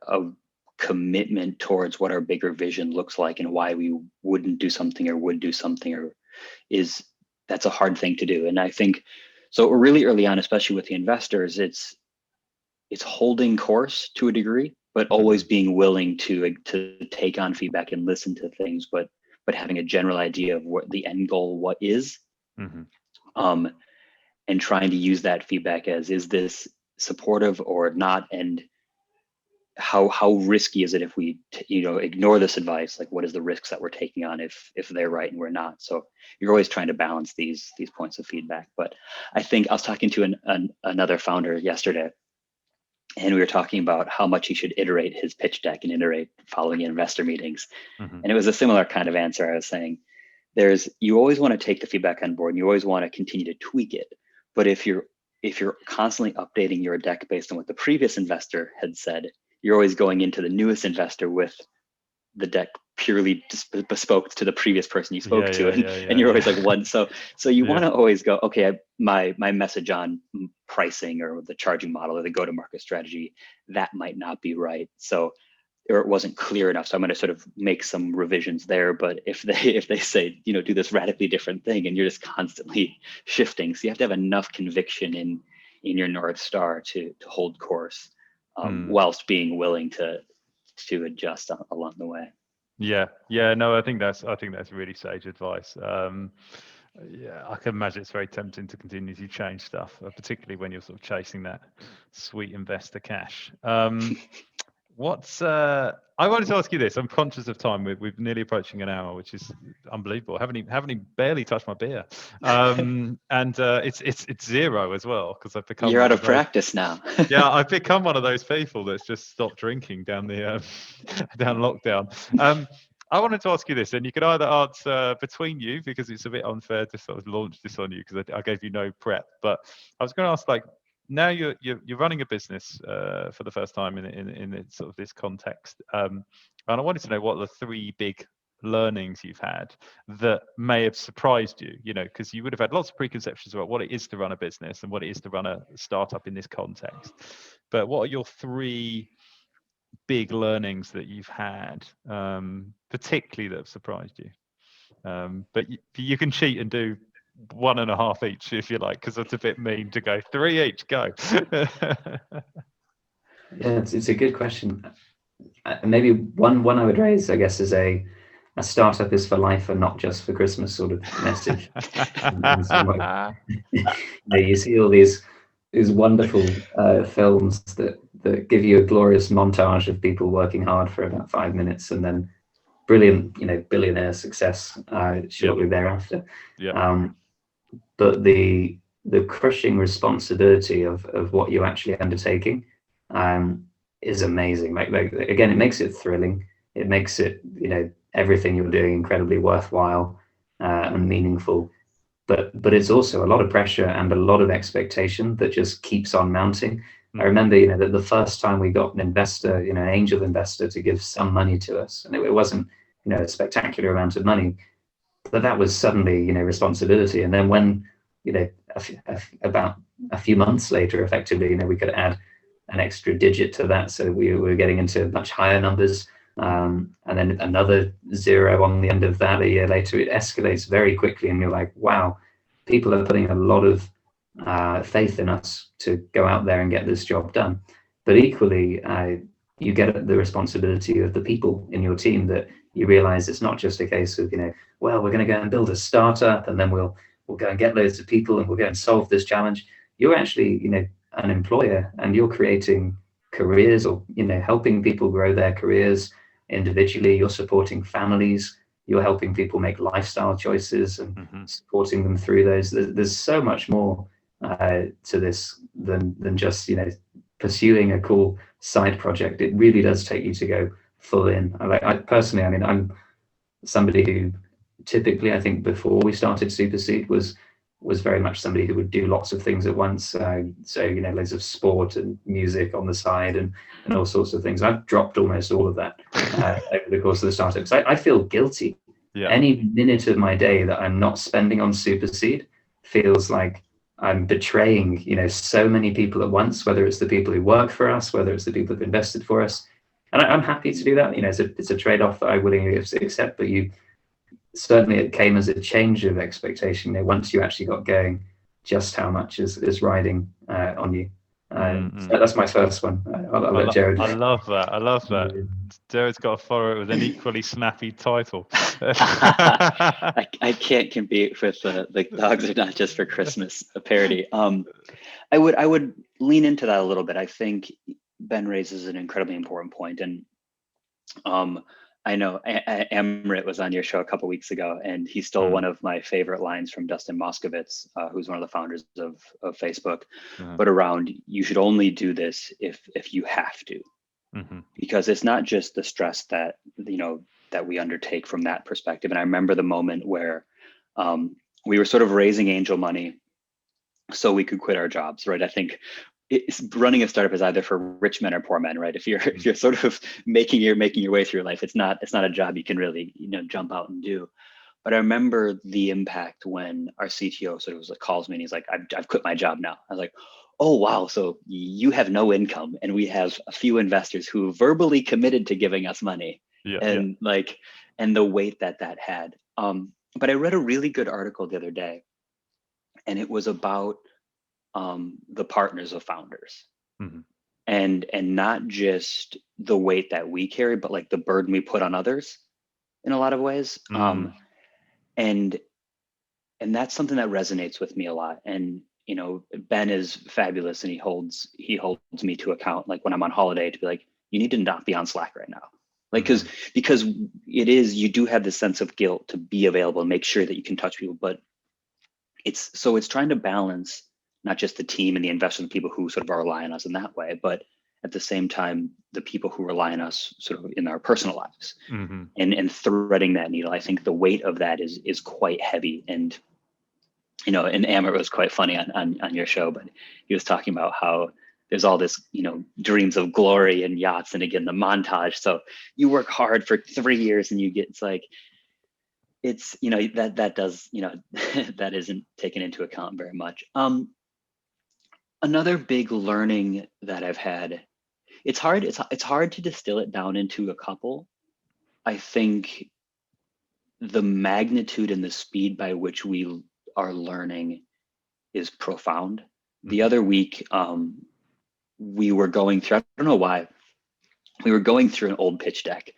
commitment towards what our bigger vision looks like and why we wouldn't do something or would do something that's a hard thing to do. And I think so really early on, especially with the investors, it's holding course to a degree, but always being willing to take on feedback and listen to things, but having a general idea of what the end goal, what is, and trying to use that feedback as, is this supportive or not? And how risky is it if we ignore this advice? Like, what is the risks that we're taking on if they're right and we're not? So you're always trying to balance these points of feedback. But I think I was talking to another founder yesterday, and we were talking about how much he should iterate his pitch deck and iterate following investor meetings. And it was a similar kind of answer. I was saying, you always want to take the feedback on board and you always want to continue to tweak it. But if you're constantly updating your deck based on what the previous investor had said, you're always going into the newest investor with the deck purely bespoke to the previous person you spoke to, and you're always like one. So you want to always go, okay, my message on pricing or the charging model or the go-to-market strategy, that might not be right. So, or it wasn't clear enough. So I'm going to sort of make some revisions there. But if they say, do this radically different thing, and you're just constantly shifting, so you have to have enough conviction in your North Star to hold course, whilst being willing to adjust along the way. No, I think that's really sage advice. I can imagine it's very tempting to continue to change stuff, particularly when you're sort of chasing that sweet investor cash. I wanted to ask you this. I'm conscious of time. We're nearly approaching an hour, which is unbelievable. Haven't even barely touched my beer, and it's zero as well, because I've become. You're out of practice now. Yeah, I've become one of those people that's just stopped drinking down the down lockdown. I wanted to ask you this, and you could either answer between you, because it's a bit unfair to sort of launch this on you because I gave you no prep. But I was going to ask, like, now you're running a business for the first time in sort of this context, and I wanted to know what the 3 big learnings you've had that may have surprised you, because you would have had lots of preconceptions about what it is to run a business and what it is to run a startup in this context. But what are your 3 big learnings that you've had, particularly that have surprised you? But you can cheat and do 1.5 each if you like, because that's a bit mean to go 3 each. Go. Yeah, it's a good question. Maybe one I would raise, I guess, is a startup is for life and not just for Christmas sort of message. You see all these wonderful films that give you a glorious montage of people working hard for about 5 minutes and then brilliant, billionaire success shortly thereafter. But the crushing responsibility of what you're actually undertaking is amazing. Like again, it makes it thrilling. It makes it, everything you're doing incredibly worthwhile and meaningful. But it's also a lot of pressure and a lot of expectation that just keeps on mounting. I remember, that the first time we got an investor, an angel investor, to give some money to us, and it wasn't, a spectacular amount of money, but that was suddenly, responsibility. And then when, about a few months later, effectively, we could add an extra digit to that, so we were getting into much higher numbers. And then another 0 on the end of that a year later. It escalates very quickly, and you're like, wow, people are putting a lot of faith in us to go out there and get this job done. But equally, you get the responsibility of the people in your team, that you realize it's not just a case of, well, we're going to go and build a startup and then we'll go and get loads of people and we'll go and solve this challenge. You're actually, an employer, and you're creating careers, or, helping people grow their careers individually. You're supporting families. You're helping people make lifestyle choices and supporting them through those. There's so much more to this than just, pursuing a cool side project. It really does take you to go full in. I personally, I'm somebody who typically, I think before we started Supercede, was very much somebody who would do lots of things at once. So, loads of sport and music on the side and all sorts of things. I've dropped almost all of that over the course of the startup, because I feel guilty. Any minute of my day that I'm not spending on Supercede feels like I'm betraying, so many people at once, whether it's the people who work for us, whether it's the people who've invested for us. And I'm happy to do that. It's a trade-off that I willingly accept, but certainly it came as a change of expectation. Once you actually got going, just how much is riding on you. So that's my first one. I'll let Jared. I love that. Jared's got to follow it with an equally snappy title. I can't compete with the dogs are not just for Christmas, a parody. I would lean into that a little bit. I think Ben raises an incredibly important point, and I know Amrit was on your show a couple weeks ago, and he stole one of my favorite lines from Dustin Moskovitz, who's one of the founders of Facebook, but around, you should only do this if you have to, because it's not just the stress that we undertake from that perspective. And I remember the moment where we were sort of raising angel money so we could quit our jobs, right? I think running a startup is either for rich men or poor men, right? If you're sort of making your way through life, it's not a job you can really jump out and do. But I remember the impact when our CTO sort of was like, calls me and he's like, I've quit my job now. I was like, oh wow, so you have no income, and we have a few investors who verbally committed to giving us money, and the weight that had. But I read a really good article the other day, and it was about the partners of founders, and not just the weight that we carry, but like the burden we put on others in a lot of ways. And that's something that resonates with me a lot. And Ben is fabulous, and he holds me to account, like when I'm on holiday, to be like, you need to not be on Slack right now, like because you do have this sense of guilt to be available and make sure that you can touch people, but it's trying to balance not just the team and the investors and people who sort of are relying on us in that way, but at the same time, the people who rely on us sort of in our personal lives, and threading that needle. I think the weight of that is quite heavy. And, and Amber was quite funny on your show, but he was talking about how there's all this, dreams of glory and yachts. And again, the montage. So you work hard for 3 years and you get, it's like, it's, that does, that isn't taken into account very much. Another big learning that I've had, it's hard to distill it down into a couple. I think the magnitude and the speed by which we are learning is profound. The other week, we were going through, I don't know why, we were going through an old pitch deck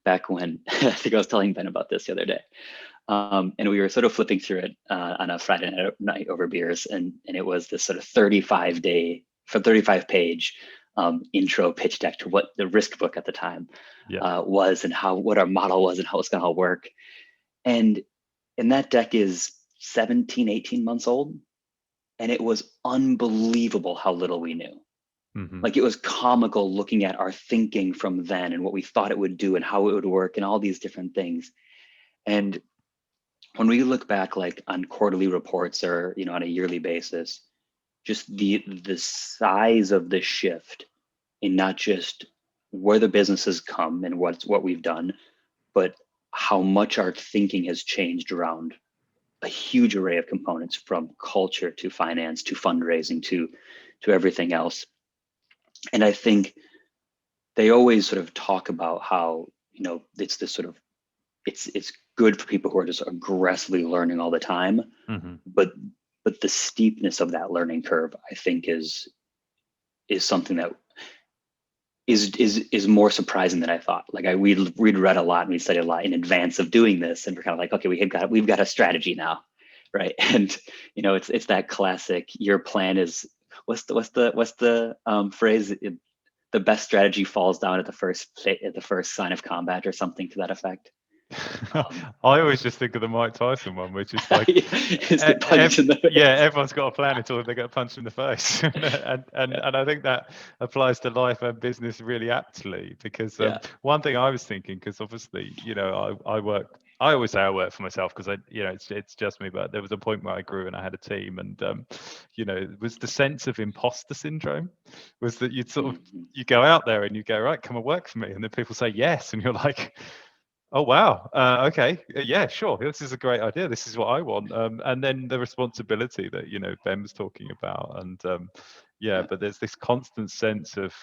back when, I think I was telling Ben about this the other day. And we were sort of flipping through it on a Friday night over beers, and it was this sort of 35-page intro pitch deck to what the risk book at the time was, and what our model was and how it's going to all work. And that deck is 17, 18 months old, and it was unbelievable how little we knew. Like, it was comical looking at our thinking from then and what we thought it would do and how it would work and all these different things. And when we look back, like on quarterly reports or on a yearly basis, just the size of the shift in not just where the business has come and what we've done, but how much our thinking has changed around a huge array of components, from culture to finance to fundraising to everything else. And I think they always sort of talk about how it's this sort of it's good for people who are just aggressively learning all the time, but the steepness of that learning curve, I think, is something that is more surprising than I thought. Like, we'd read a lot and we studied a lot in advance of doing this, and we're kind of like, okay, we've got a strategy now, right? And it's that classic, your plan is what's the phrase? The best strategy falls down at the first sign of combat, or something to that effect. I always just think of the Mike Tyson one, which is like, everyone's got a plan until they get punched in the face. and I think that applies to life and business really aptly, because one thing I was thinking, because obviously, I always say I work for myself because it's just me, but there was a point where I grew and I had a team, and it was the sense of imposter syndrome, was that you go out there and you go, right, come and work for me, and then people say yes, and you're like, oh wow, okay, yeah, sure, this is a great idea, this is what I want, and then the responsibility that Ben was talking about, and but there's this constant sense of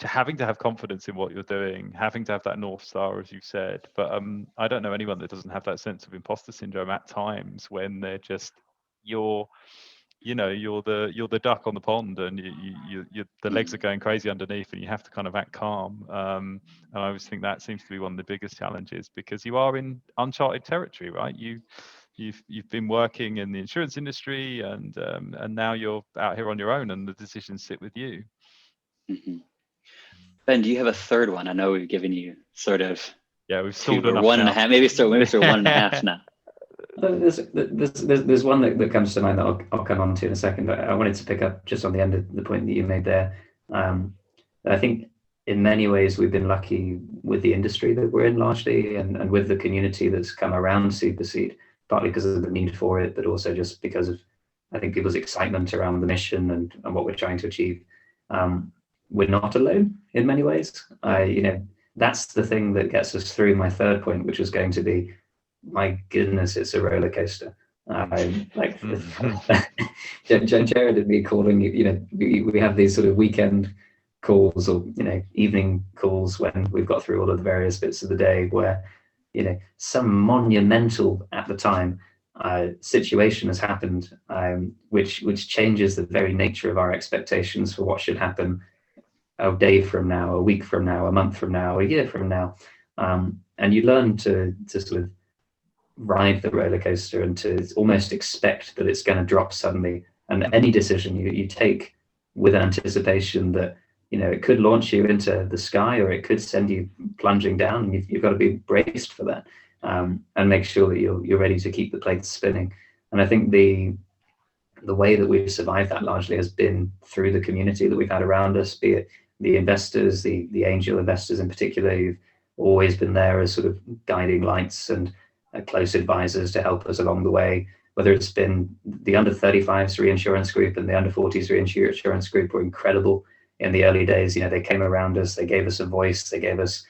having to have confidence in what you're doing, having to have that North Star, as you said, but I don't know anyone that doesn't have that sense of imposter syndrome at times, when they're just you're the duck on the pond, and the legs are going crazy underneath, and you have to kind of act calm. And I always think that seems to be one of the biggest challenges, because you are in uncharted territory, right? You've been working in the insurance industry, and now you're out here on your own, and the decisions sit with you. Ben, do you have a third one? I know we've given you sort of we've stalled enough 1.5, maybe so 1.5 now. There's one that comes to mind that I'll come on to in a second, but I wanted to pick up just on the end of the point that you made there. I think in many ways we've been lucky with the industry that we're in, largely, and with the community that's come around Supercede, partly because of the need for it, but also just because of I think people's excitement around the mission and what we're trying to achieve. We're not alone in many ways. That's the thing that gets us through my third point, which was going to be, my goodness, it's a roller coaster. Like Jared and me calling, we have these sort of weekend calls or evening calls when we've got through all of the various bits of the day where some monumental at the time situation has happened, which changes the very nature of our expectations for what should happen a day from now, a week from now, a month from now, a year from now, and you learn to sort of ride the roller coaster and to almost expect that it's going to drop suddenly. And any decision you take with anticipation that it could launch you into the sky or it could send you plunging down, and you've got to be braced for that, and make sure that you're ready to keep the plates spinning. And I think the way that we've survived that largely has been through the community that we've had around us, be it the investors, the angel investors in particular, who've always been there as sort of guiding lights and close advisors to help us along the way. Whether it's been the under 35s reinsurance group and the under 40s reinsurance group were incredible in the early days. They came around us, they gave us a voice, they gave us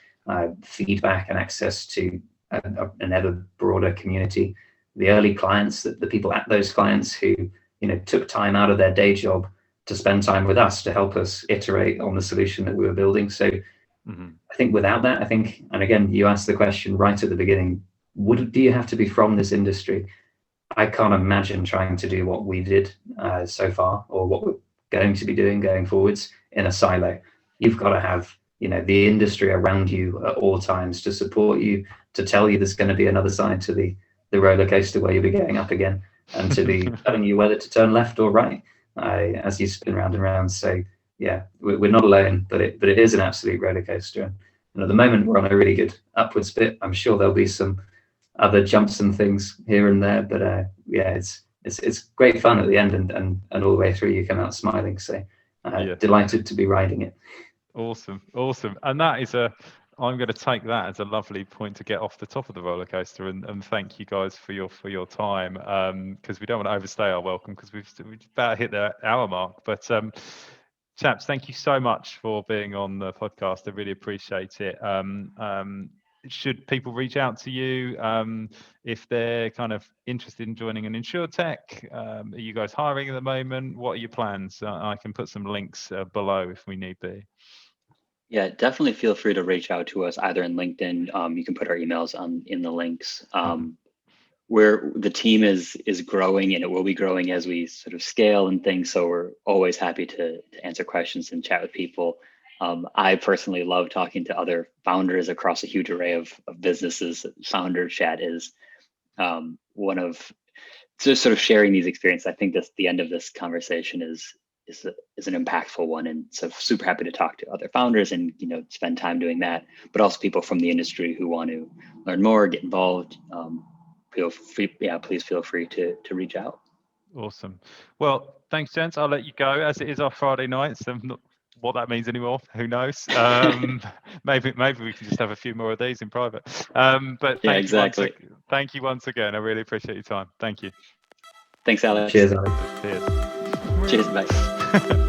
feedback and access to an ever broader community. The early clients, the people at those clients who took time out of their day job to spend time with us to help us iterate on the solution that we were building. So I think without that, and again, you asked the question right at the beginning, do you have to be from this industry? I can't imagine trying to do what we did so far, or what we're going to be doing going forwards in a silo. You've got to have the industry around you at all times to support you, to tell you there's going to be another side to the roller coaster where you'll be going up again, and to be telling you whether to turn left or right as you spin round and round. So yeah, we're not alone, but it is an absolute roller coaster. And at the moment, we're on a really good upwards bit. I'm sure there'll be some other jumps and things here and there, but yeah, it's great fun at the end, and all the way through you come out smiling. So delighted to be riding it. Awesome. And that is I'm going to take that as a lovely point to get off the top of the roller coaster, and thank you guys for your time, because we don't want to overstay our welcome, because we've about hit the hour mark. But chaps, thank you so much for being on the podcast. I really appreciate it. Should people reach out to you if they're kind of interested in joining an insurtech? Are you guys hiring at the moment? What are your plans? I can put some links below if we need be. Yeah, definitely feel free to reach out to us either in LinkedIn. You can put our emails in the links. Where the team is growing, and it will be growing as we sort of scale and things. So we're always happy to answer questions and chat with people. I personally love talking to other founders across a huge array of businesses. Founder chat is one of just sort of sharing these experiences. I think the end of this conversation is an impactful one, and so super happy to talk to other founders and spend time doing that. But also people from the industry who want to learn more, get involved. Please feel free to reach out. Awesome. Well, thanks, gents. I'll let you go, as it is our Friday night. So not what that means anymore, who knows? Maybe we can just have a few more of these in private. But yeah, exactly. Thank you once again. I really appreciate your time. Thank you. Thanks, Alex. Cheers, Alex. Cheers. Cheers, bye.